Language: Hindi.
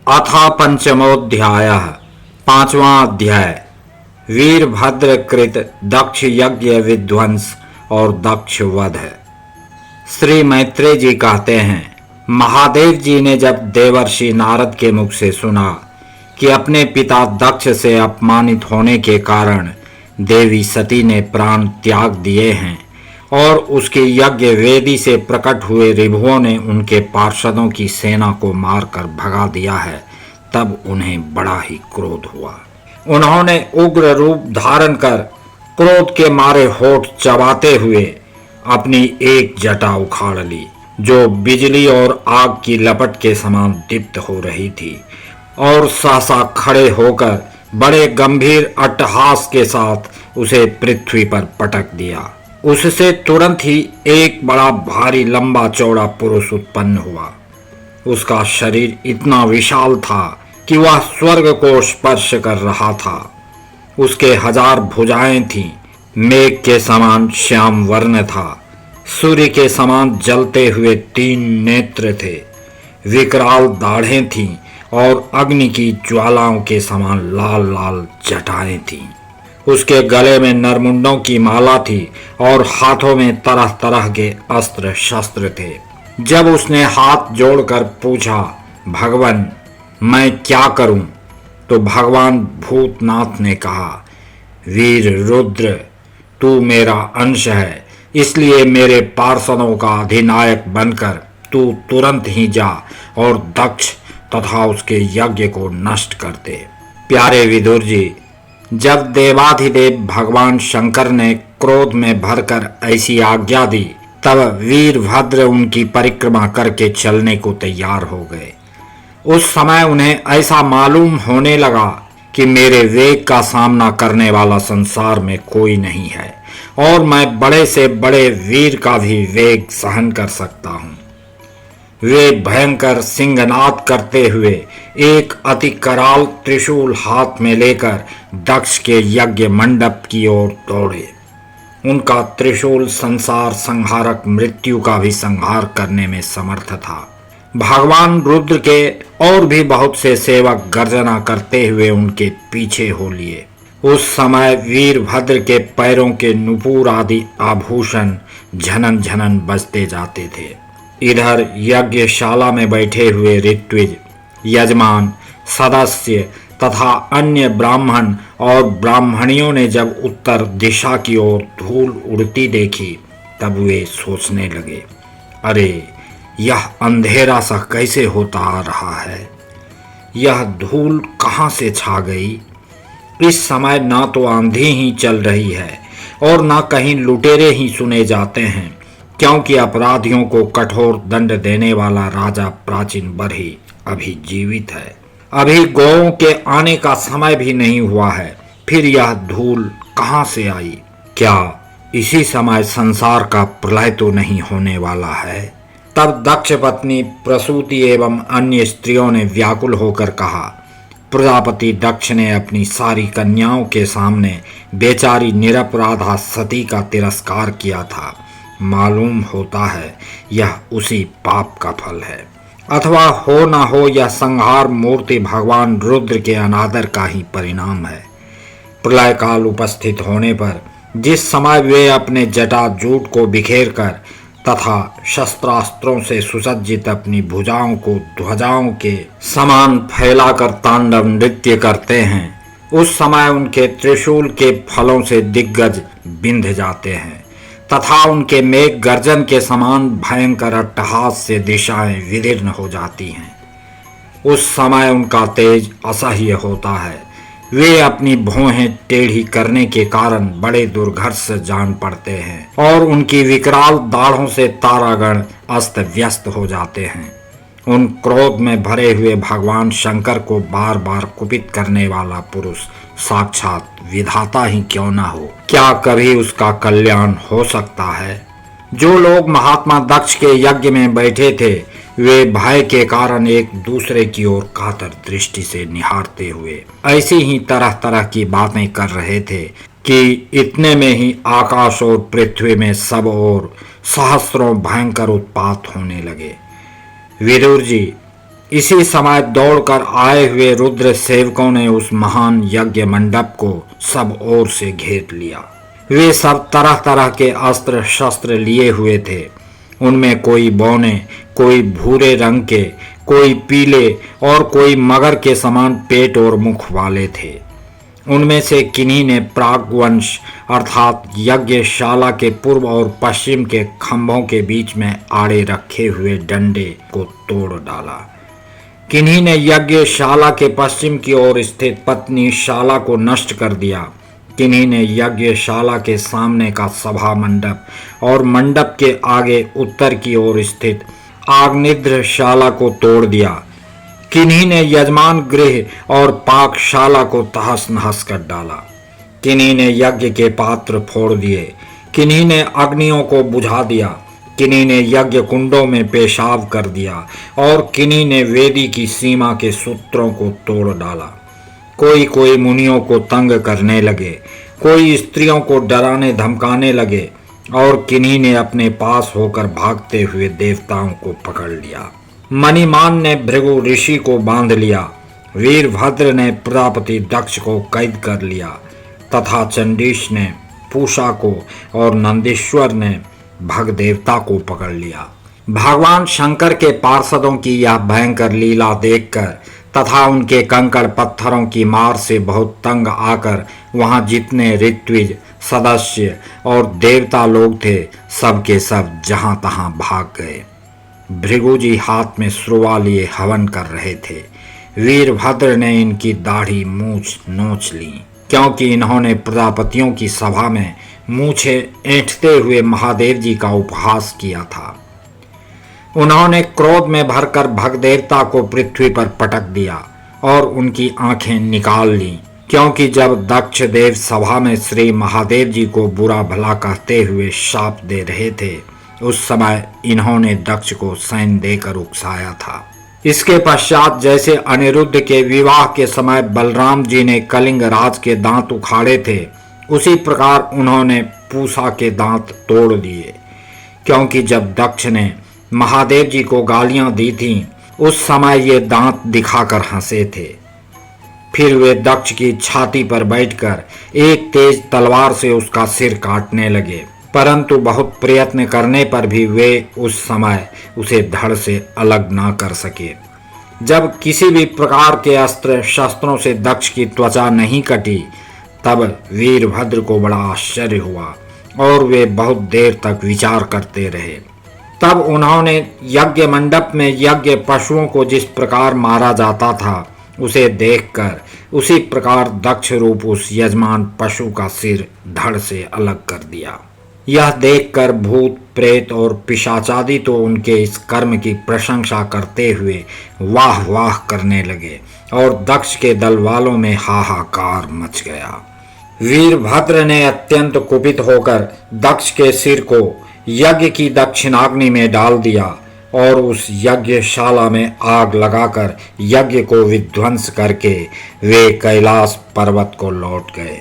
अथ पंचमोऽध्यायः पांचवां अध्याय वीरभद्र कृत दक्ष यज्ञ विध्वंस और दक्ष वध। श्री मैत्रेय जी कहते हैं, महादेव जी ने जब देवर्षि नारद के मुख से सुना कि अपने पिता दक्ष से अपमानित होने के कारण देवी सती ने प्राण त्याग दिए हैं और उसके यज्ञ वेदी से प्रकट हुए रिभुओं ने उनके पार्षदों की सेना को मारकर भगा दिया है, तब उन्हें बड़ा ही क्रोध हुआ। उन्होंने उग्र रूप धारण कर क्रोध के मारे होठ चबाते हुए अपनी एक जटा उखाड़ ली, जो बिजली और आग की लपट के समान दीप्त हो रही थी, और सहसा खड़े होकर बड़े गंभीर अट्टहास के साथ उसे पृथ्वी पर पटक दिया। उससे तुरंत ही एक बड़ा भारी लंबा चौड़ा पुरुष उत्पन्न हुआ। उसका शरीर इतना विशाल था कि वह स्वर्ग को स्पर्श कर रहा था। उसके 1000 भुजाएं थीं, मेघ के समान श्याम वर्ण था, सूर्य के समान जलते हुए 3 नेत्र थे, विकराल दाढ़ें थीं और अग्नि की ज्वालाओं के समान लाल लाल जटाएं थीं। उसके गले में नरमुंडों की माला थी और हाथों में तरह तरह के अस्त्र शस्त्र थे। जब उसने हाथ जोड़कर पूछा, भगवान मैं क्या करूं, तो भगवान भूतनाथ ने कहा, वीर रुद्र तू मेरा अंश है, इसलिए मेरे पार्षदों का अधिनायक बनकर तू तुरंत ही जा और दक्ष तथा उसके यज्ञ को नष्ट कर दे। प्यारे विदुर जी, जब देवाधिदेव भगवान शंकर ने क्रोध में भरकर ऐसी आज्ञा दी, तब वीरभद्र उनकी परिक्रमा करके चलने को तैयार हो गए। उस समय उन्हें ऐसा मालूम होने लगा कि मेरे वेग का सामना करने वाला संसार में कोई नहीं है और मैं बड़े से बड़े वीर का भी वेग सहन कर सकता हूँ। वे भयंकर सिंहनाद करते हुए एक अति कराल त्रिशूल हाथ में लेकर दक्ष के यज्ञ मंडप की ओर दौड़े। उनका त्रिशूल संसार संहारक मृत्यु का भी संहार करने में समर्थ था। भगवान रुद्र के और भी बहुत से सेवक गर्जना करते हुए उनके पीछे हो लिए। उस समय वीरभद्र के पैरों के नुपुर आदि आभूषण झनन झनन बजते जाते थे। इधर यज्ञशाला में बैठे हुए ऋत्विज, यजमान, सदस्य तथा अन्य ब्राह्मण और ब्राह्मणियों ने जब उत्तर दिशा की ओर धूल उड़ती देखी, तब वे सोचने लगे, अरे यह अंधेरा सा कैसे होता आ रहा है, यह धूल कहाँ से छा गई। इस समय ना तो आंधी ही चल रही है और ना कहीं लुटेरे ही सुने जाते हैं, क्योंकि अपराधियों को कठोर दंड देने वाला राजा प्राचीन बरही अभी जीवित है। अभी गौओं के आने का समय भी नहीं हुआ है, फिर यह धूल कहाँ से आई। क्या इसी समय संसार का प्रलय तो नहीं होने वाला है। तब दक्ष पत्नी प्रसूति एवं अन्य स्त्रियों ने व्याकुल होकर कहा, प्रजापति दक्ष ने अपनी सारी कन्याओं के सामने बेचारी निरपराधा सती का तिरस्कार किया था। मालूम होता है यह उसी पाप का फल है, अथवा हो ना हो यह संहार मूर्ति भगवान रुद्र के अनादर का ही परिणाम है। प्रलय काल उपस्थित होने पर जिस समय वे अपने जटा जूट को बिखेर कर तथा शस्त्रास्त्रों से सुसज्जित अपनी भुजाओं को ध्वजाओं के समान फैलाकर तांडव नृत्य करते हैं, उस समय उनके त्रिशूल के फलों से दिग्गज बिंध जाते हैं तथा उनके मेघ गर्जन के समान भयंकर अट्टहास से दिशाएं विदीर्ण हो जाती हैं। उस समय उनका तेज असह्य होता है। वे अपनी भौहें टेढ़ी करने के कारण बड़े दुर्घर्ष जान पड़ते हैं और उनकी विकराल दाढ़ों से तारागण अस्त व्यस्त हो जाते हैं। उन क्रोध में भरे हुए भगवान शंकर को बार बार कुपित करने वाला पुरुष साक्षात विधाता ही क्यों ना हो, क्या कभी उसका कल्याण हो सकता है। जो लोग महात्मा दक्ष के यज्ञ में बैठे थे, वे भय के कारण एक दूसरे की ओर कातर दृष्टि से निहारते हुए ऐसी ही तरह तरह की बातें कर रहे थे कि इतने में ही आकाश और पृथ्वी में सब ओर सहस्रों भयंकर उत्पात होने लगे। विदुर जी, इसी समय दौड़कर आए हुए रुद्र सेवकों ने उस महान यज्ञ मंडप को सब ओर से घेर लिया। वे सब तरह तरह के अस्त्र शस्त्र लिए हुए थे। उनमें कोई बौने, कोई भूरे रंग के, कोई पीले और कोई मगर के समान पेट और मुख वाले थे। उनमें से किन्हीं ने प्रागवंश अर्थात यज्ञशाला के पूर्व और पश्चिम के खंभों के बीच में आड़े रखे हुए डंडे को तोड़ डाला। किन्हीं ने यज्ञशाला के पश्चिम की ओर स्थित पत्नी शाला को नष्ट कर दिया। किन्हीं ने यज्ञशाला के सामने का सभा मंडप और मंडप के आगे उत्तर की ओर स्थित आग्निद्रशाला को तोड़ दिया। किन्हीं ने यजमान गृह और पाकशाला को तहस नहस कर डाला। किन्हीं ने यज्ञ के पात्र फोड़ दिए। किन्हीं ने अग्नियों को बुझा दिया। किन्हीं ने यज्ञ कुंडों में पेशाब कर दिया और किन्हीं ने वेदी की सीमा के सूत्रों को तोड़ डाला। कोई कोई मुनियों को तंग करने लगे, कोई स्त्रियों को डराने धमकाने लगे और किन्हीं ने अपने पास होकर भागते हुए देवताओं को पकड़ लिया। मणिमान ने भृगु ऋषि को बांध लिया। वीरभद्र ने प्रजापति दक्ष को कैद कर लिया तथा चंडीश ने पूषा को और नंदीश्वर ने भग देवता को पकड़ लिया। भगवान शंकर के पार्षदों की यह भयंकर लीला देखकर तथा उनके कंकड़ पत्थरों की मार से बहुत तंग आकर वहां जितने ऋत्विज सदस्य और देवता लोग थे सब के सब जहां तहां भाग गए। भृगु जी हाथ में श्रुवा लिए हवन कर रहे थे। वीरभद्र ने इनकी दाढ़ी मूछ नोच ली, क्योंकि इन्होंने प्रजापतियों की सभा में मूछे ऐंठते हुए महादेव जी का उपहास किया था। उन्होंने क्रोध में भरकर भगदेवता को पृथ्वी पर पटक दिया और उनकी आंखें निकाल ली, क्योंकि जब दक्ष देव सभा में श्री महादेव जी को बुरा भला कहते हुए शाप दे रहे थे उस समय इन्होंने दक्ष को सैन देकर उकसाया था। इसके पश्चात जैसे अनिरुद्ध के विवाह के समय बलराम जी ने कलिंग राज के दांत उखाड़े थे उसी प्रकार उन्होंने पूषा के दांत तोड़ दिए, क्योंकि जब दक्ष ने महादेव जी को गालियां दी थीं उस समय ये दांत दिखाकर हंसे थे। फिर वे दक्ष की छाती पर बैठकर एक तेज तलवार से उसका सिर काटने लगे, परंतु बहुत प्रयत्न करने पर भी वे उस समय उसे धड़ से अलग ना कर सके। जब किसी भी प्रकार के अस्त्र शस्त्रों से दक्ष की त्वचा नहीं कटी तब वीरभद्र को बड़ा आश्चर्य हुआ और वे बहुत देर तक विचार करते रहे। तब उन्होंने यज्ञ मंडप में यज्ञ पशुओं को जिस प्रकार मारा जाता था उसे देखकर उसी प्रकार दक्ष रूप उस यजमान पशु का सिर धड़ से अलग कर दिया। यह देखकर भूत प्रेत और पिशाचादि तो उनके इस कर्म की प्रशंसा करते हुए वाह वाह करने लगे और दक्ष के दल वालों में हाहाकार मच गया। वीरभद्र ने अत्यंत कुपित होकर दक्ष के सिर को यज्ञ की दक्षिणाग्नि में डाल दिया और उस यज्ञशाला में आग लगाकर यज्ञ को विध्वंस करके वे कैलाश पर्वत को लौट गए।